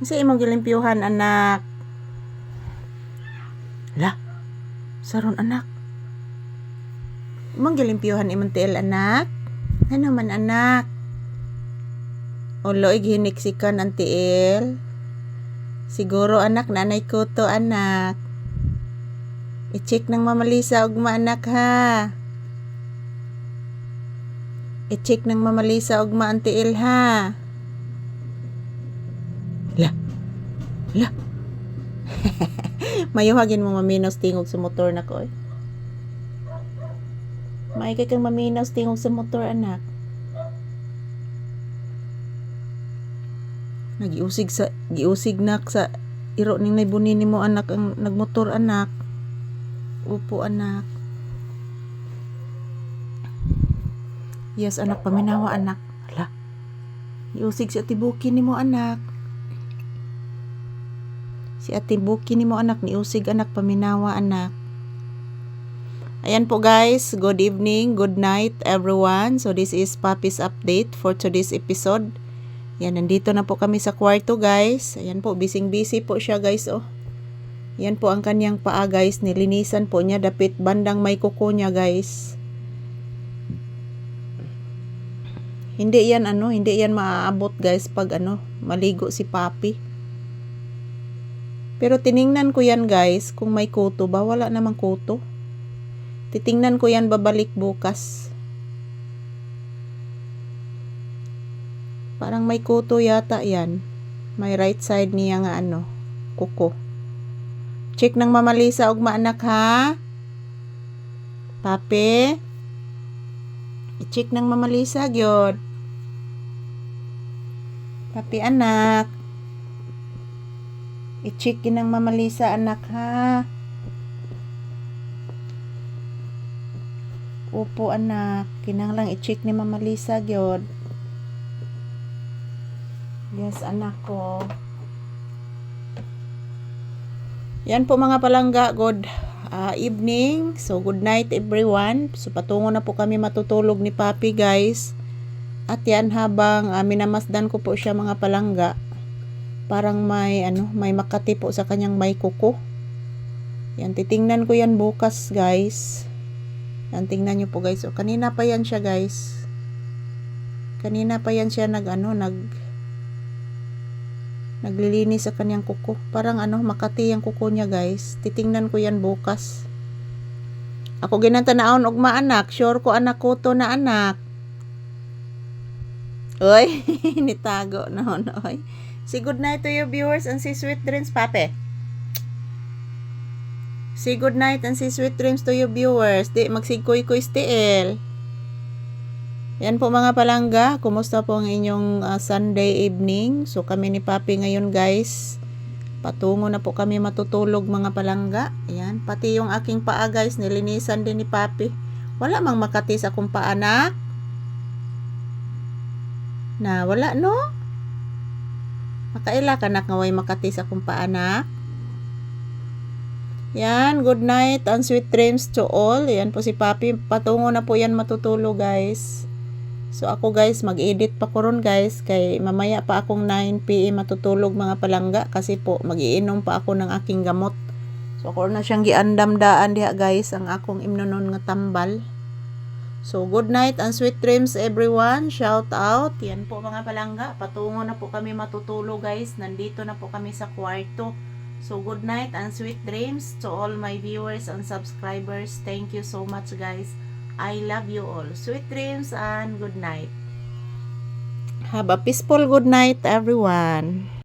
Sa imong gilimpyuhan anak. La. Saron anak. Imong gilimpyuhan imong tiil anak. Ano man anak? Ulo ighiniksikan ang tiil. Siguro anak nanay kuto anak. I-check ng Mama Lisa ugma anak ha. I-check ng Mama Lisa ugma ang tiil ha. La. Mayuhagin mo maminos tingog sa motor na ko. May kay kang maminos tingog sa motor anak. Giusig nak sa iro ning naibunin mo anak ang nagmotor anak. Upo anak. Yes anak, paminawa anak. Hala. Giusig si Ate Buki nimo anak. Si Ate Buki nimo anak niusig anak, paminawa anak. Ayan po guys, good evening, good night everyone. So this is Papi's update for today's episode. Yan, nandito na po kami sa kwarto guys. Ayan po, busy po siya guys oh. Yan po ang kanyang paa guys, nilinisan po niya dapit bandang may kuko niya guys. Hindi yan maaabot guys pag maligo si Papi. Pero tiningnan ko yan guys, kung may kuto ba, wala namang kuto. Titingnan ko yan babalik bukas. Parang may kuto yata yan. May right side niya nga kuko. Check ng Mama Lisa ugma anak ha. Papi. I-check ng Mama Lisa gyud. Papi anak. I-check ng Mama Lisa anak ha. Upo anak. Kinahanglan i-check ni Mama Lisa gyud. Yes, anak ko. Yan po mga palangga, good evening. So, good night everyone. So, patungo na po kami matutulog ni Papi guys. At yan habang minamasdan ko po siya mga palangga. Parang may makati po sa kanyang may kuko. Yan, titingnan ko yan bukas guys. Yan, tingnan nyo po guys. So, kanina pa yan siya guys. Kanina pa yan siya naglilinis sa kanyang kuko. Parang makati yung kuko niya guys. Titingnan ko yan bukas. Ako ginantanaon ugma anak. Sure ko anak ko to na anak. Oy, nitago na oy. Say good night to your viewers and say sweet dreams, Pape. Say good night and say sweet dreams to your viewers. Di magsigkoy-koy stiil. Yan po mga palangga, kumusta po ang inyong Sunday evening? So kami ni Papi ngayon guys, patungo na po kami matutulog mga palangga. Yan, pati yung aking paa guys, nilinisan din ni Papi. Wala mang makati sa akong paa anak. Na wala no? Makaila ka nak ngaway makati sa akong paa anak. Yan, good night and sweet dreams to all. Yan po si Papi, patungo na po yan matutulog guys. So ako guys, mag-edit pa ko ron guys, kay mamaya pa akong 9 PM matutulog mga palangga, kasi po magiinom pa ako ng aking gamot. So ako na siyang giandam-daan diha guys, ang akong imnonon nga tambal. So good night and sweet dreams everyone, shout out. Yan po mga palangga, patungo na po kami matutulog guys, nandito na po kami sa kwarto. So good night and sweet dreams to all my viewers and subscribers. Thank you so much guys. I love you all. Sweet dreams and good night. Have a peaceful good night everyone.